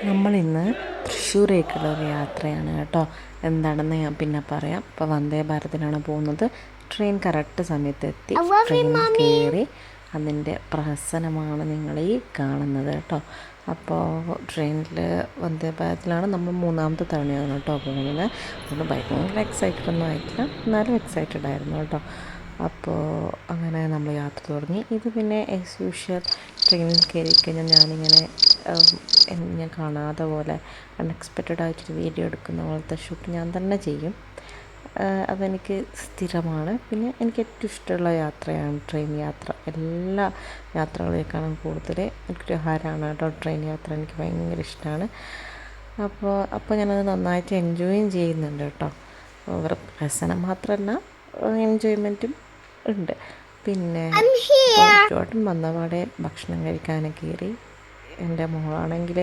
നമ്മളിന്ന് തൃശ്ശൂരേക്കുള്ള ഒരു യാത്രയാണ് കേട്ടോ. എന്താണെന്ന് ഞാൻ പിന്നെ പറയാം. ഇപ്പോൾ വന്ദേ ഭാരതിലാണ് പോകുന്നത്. ട്രെയിൻ കറക്റ്റ് സമയത്ത് എത്തി. ട്രെയിനിൽ കയറി അതിൻ്റെ പ്രഹസനമാണ് നിങ്ങൾ ഈ കാണുന്നത് കേട്ടോ. അപ്പോൾ ട്രെയിനിൽ വന്ദേ ഭാരതിലാണ് നമ്മൾ മൂന്നാമത്തെ തവണയാണ് കേട്ടോ പോകുന്നത്. അതുകൊണ്ട് ഭയങ്കര എക്സൈറ്റഡ് ഒന്നും ആയിട്ടില്ല, എന്നാലും എക്സൈറ്റഡ് ആയിരുന്നു കേട്ടോ. അപ്പോൾ അങ്ങനെ നമ്മൾ യാത്ര തുടങ്ങി. ഇത് പിന്നെ ആസ് യൂഷ്വൽ ട്രെയിനിൽ കയറി കഴിഞ്ഞാൽ ഞാനിങ്ങനെ ഞാൻ കാണാതെ പോലെ അൺഎക്സ്പെക്റ്റഡ് ആയിട്ടൊരു വീഡിയോ എടുക്കുന്ന പോലത്തെ ഷൂട്ട് ഞാൻ തന്നെ ചെയ്യും. അതെനിക്ക് സ്ഥിരമാണ്. പിന്നെ എനിക്ക് ഏറ്റവും ഇഷ്ടമുള്ള യാത്രയാണ് ട്രെയിൻ യാത്ര. എല്ലാ യാത്രകളേക്കാളും കൂടുതൽ എനിക്കൊരു ഹരമാണ് കേട്ടോ ട്രെയിൻ യാത്ര. എനിക്ക് ഭയങ്കര ഇഷ്ടമാണ്. അപ്പോൾ ഞാനത് നന്നായിട്ട് എൻജോയും ചെയ്യുന്നുണ്ട് കേട്ടോ. രസനം മാത്രമല്ല, എൻജോയ്മെൻറ്റും ഉണ്ട്. പിന്നെ ചുറ്റുവട്ടം വന്നപാടെ ഭക്ഷണം കഴിക്കാനൊക്കെ കയറി. എൻ്റെ മോളാണെങ്കിൽ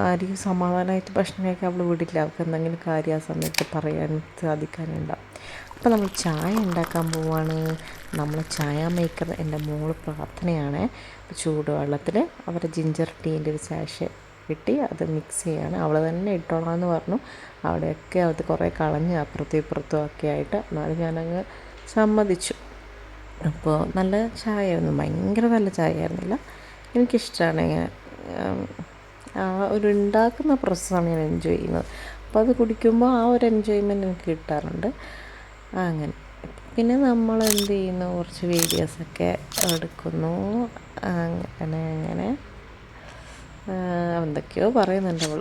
ആരെയും സമാധാനമായിട്ട് ഭക്ഷണം കഴിക്കാൻ അവൾ വിടില്ല. അവൾക്ക് എന്തെങ്കിലും കാര്യം ആ സമയത്ത് പറയാൻ സാധിക്കാനുണ്ടാവും. അപ്പോൾ നമ്മൾ ചായ ഉണ്ടാക്കാൻ പോവുകയാണ്. നമ്മൾ ചായ മേക്കർ എൻ്റെ മോള് പ്രാർത്ഥനയാണ്. ചൂടുവെള്ളത്തിൽ അവരുടെ ജിഞ്ചർ ടീൻ്റെ ഒരു സാഷെ കിട്ടി, അത് മിക്സ് ചെയ്യാണ്. അവൾ തന്നെ ഇട്ടോളാമെന്ന് പറഞ്ഞു. അവിടെയൊക്കെ അത് കുറേ കളഞ്ഞ് അപ്പുറത്തും ഇപ്പുറത്തും ഒക്കെ ആയിട്ട്, എന്നാലും ഞാനങ്ങ് സമ്മതിച്ചു. അപ്പോൾ നല്ല ചായയായിരുന്നു, ഭയങ്കര നല്ല ചായയായിരുന്നില്ല. എനിക്കിഷ്ടമാണ് ഇങ്ങനെ ഒരു ഉണ്ടാക്കുന്ന പ്രോസസ്സാണ് ഞാൻ എൻജോയ് ചെയ്യുന്നത്. അപ്പോൾ അത് കുടിക്കുമ്പോൾ ആ ഒരു എൻജോയ്മെൻറ്റ് എനിക്ക് കിട്ടാറുണ്ട്. അങ്ങനെ പിന്നെ നമ്മൾ എന്ത് ചെയ്യുന്നു, കുറച്ച് വീഡിയോസൊക്കെ എടുക്കുന്നു. അങ്ങനെ എന്തൊക്കെയോ പറയുന്നുണ്ട് അവൾ.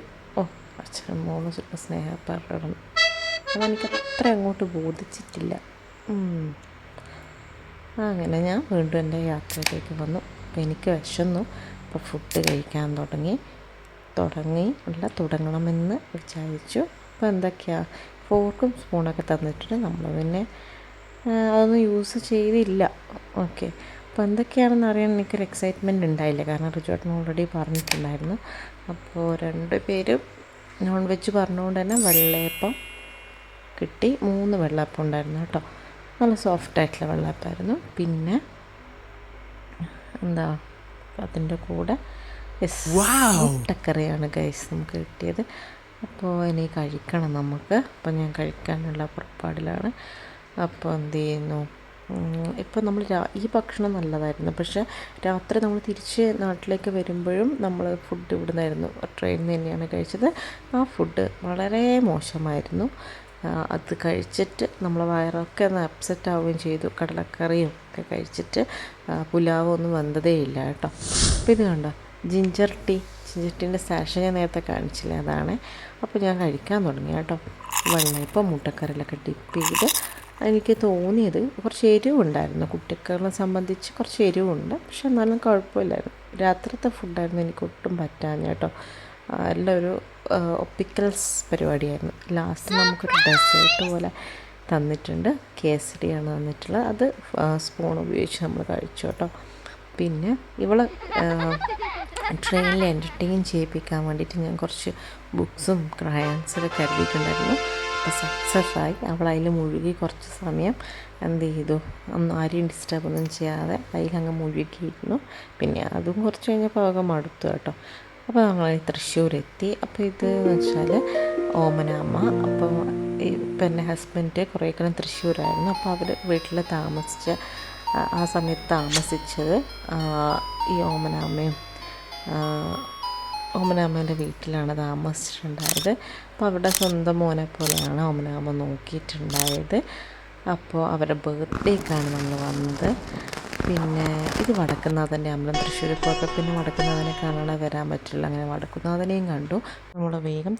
അച്ഛനും മോളും super സ്നേഹപ്രകടനം. അതെനിക്ക് അത്ര അങ്ങോട്ട് ബോധിച്ചിട്ടില്ല. അങ്ങനെ ഞാൻ വീണ്ടും എൻ്റെ യാത്രയിലേക്ക് വന്നു. അപ്പോൾ എനിക്ക് വിശന്നു. അപ്പോൾ ഫുഡ് കഴിക്കാൻ തുടങ്ങണമെന്ന് വിചാരിച്ചു. അപ്പോൾ എന്തൊക്കെയാണ് ഫോർക്കും സ്പൂണൊക്കെ തന്നിട്ടുണ്ട്. നമ്മൾ പിന്നെ അതൊന്നും യൂസ് ചെയ്തില്ല. ഓക്കെ, അപ്പോൾ എന്തൊക്കെയാണെന്ന് അറിയാൻ എനിക്കൊരു എക്സൈറ്റ്മെൻറ്റ് ഉണ്ടായില്ല, കാരണം റിജോട്ടൻ ഓൾറെഡി പറഞ്ഞിട്ടുണ്ടായിരുന്നു. അപ്പോൾ 2 പേരും നോൺ വെജ് പറഞ്ഞുകൊണ്ട് തന്നെ വെള്ളയപ്പം കിട്ടി. 3 വെള്ളയപ്പം ഉണ്ടായിരുന്നു കേട്ടോ. നല്ല സോഫ്റ്റായിട്ടുള്ള വെള്ളയപ്പമായിരുന്നു. പിന്നെ എന്താ അതിൻ്റെ കൂടെ മുട്ടക്കറിയാണ് ഗൈസ് നമുക്ക് കിട്ടിയത്. അപ്പോൾ ഇനി കഴിക്കണം നമുക്ക്. അപ്പോൾ ഞാൻ കഴിക്കാനുള്ള പുറപ്പാടിലാണ്. അപ്പോൾ എന്ത് ചെയ്യുന്നു, ഇപ്പോൾ നമ്മൾ ഈ ഭക്ഷണം നല്ലതായിരുന്നു, പക്ഷേ രാത്രി നമ്മൾ തിരിച്ച് നാട്ടിലേക്ക് വരുമ്പോഴും നമ്മൾ ഫുഡ് ഇവിടുന്നായിരുന്നു, ട്രെയിനിൽ നിന്ന് തന്നെയാണ് കഴിച്ചത്. ആ ഫുഡ് വളരെ മോശമായിരുന്നു. അത് കഴിച്ചിട്ട് നമ്മളെ വയറൊക്കെ ഒന്ന് അപ്സെറ്റ് ആവുകയും ചെയ്തു. കടലക്കറിയും ഒക്കെ കഴിച്ചിട്ട് പുലാവ് ഒന്നും വന്നതേ ഇല്ല കേട്ടോ. അപ്പോൾ ഇത് കണ്ടോ, ജിഞ്ചർ ടീൻ്റെ സാഷ ഞാൻ നേരത്തെ കാണിച്ചില്ല, അതാണ്. അപ്പോൾ ഞാൻ കഴിക്കാൻ തുടങ്ങി കേട്ടോ. വെള്ളയപ്പം മുട്ടക്കറിയിലൊക്കെ ഡിപ്പ് ചെയ്ത് എനിക്ക് തോന്നിയത് കുറച്ച് എരിവുണ്ടായിരുന്നു. കുട്ടികളെ സംബന്ധിച്ച് കുറച്ച് എരിവുണ്ട്, പക്ഷെ എന്നാലും കുഴപ്പമില്ലായിരുന്നു. രാത്രിത്തെ ഫുഡായിരുന്നു എനിക്ക് ഒട്ടും പറ്റാഞ്ഞ കേട്ടോ. എല്ലാം ഒരു ഒപ്പിക്കൽസ് പരിപാടിയായിരുന്നു. ലാസ്റ്റ് നമുക്കൊരു ഡെസേർട്ട് പോലെ തന്നിട്ടുണ്ട്. കേസരിയാണ് തന്നിട്ടുള്ളത്. അത് സ്പൂൺ ഉപയോഗിച്ച് നമ്മൾ കഴിച്ചു കേട്ടോ. പിന്നെ ഇവളെ ട്രെയിനിൽ എൻ്റർടൈൻ ചെയ്യിപ്പിക്കാൻ വേണ്ടിയിട്ട് ഞാൻ കുറച്ച് ബുക്സും ക്രയോൺസൊക്കെ കരുതിയിട്ടുണ്ടായിരുന്നു. അപ്പോൾ സക്സസ്സായി. അവൾ അതിൽ മുഴുകി കുറച്ച് സമയം എന്ത് ചെയ്തു, ആരെയും ഡിസ്റ്റർബ് ഒന്നും ചെയ്യാതെ അതിലങ്ങ് മുഴുകിയിരുന്നു. പിന്നെ അതും കുറച്ച് കഴിഞ്ഞപ്പോൾ ആകെ മടുത്തു കേട്ടോ. അപ്പോൾ ഞങ്ങൾ തൃശ്ശൂരെത്തി. അപ്പോൾ ഇത് എന്ന് വെച്ചാൽ ഓമനാമ്മ. അപ്പോൾ ഇപ്പം എൻ്റെ ഹസ്ബൻഡ് കുറേ കാലം തൃശ്ശൂരായിരുന്നു. അപ്പോൾ അവർ വീട്ടിൽ ആ സമയത്ത് താമസിച്ചത് ഈ ഓമനാമ്മേൻ്റെ വീട്ടിലാണ് താമസിച്ചിട്ടുണ്ടായത്. അപ്പോൾ അവരുടെ സ്വന്തം മോനെ പോലെയാണ് ഓമനാമ്മ നോക്കിയിട്ടുണ്ടായത്. അപ്പോൾ അവരുടെ ബർത്ത്ഡേക്കാണ് നമ്മൾ വന്നത്. പിന്നെ ഇത് വടക്കുന്നാഥൻ്റെ അമ്പലം. തൃശ്ശൂർ പോയപ്പോൾ പിന്നെ വടക്കുന്നാഥനെ കാണാതെ വരാൻ പറ്റില്ല. അങ്ങനെ വടക്കുന്നാഥനെയും കണ്ടു. നമ്മൾ വേഗം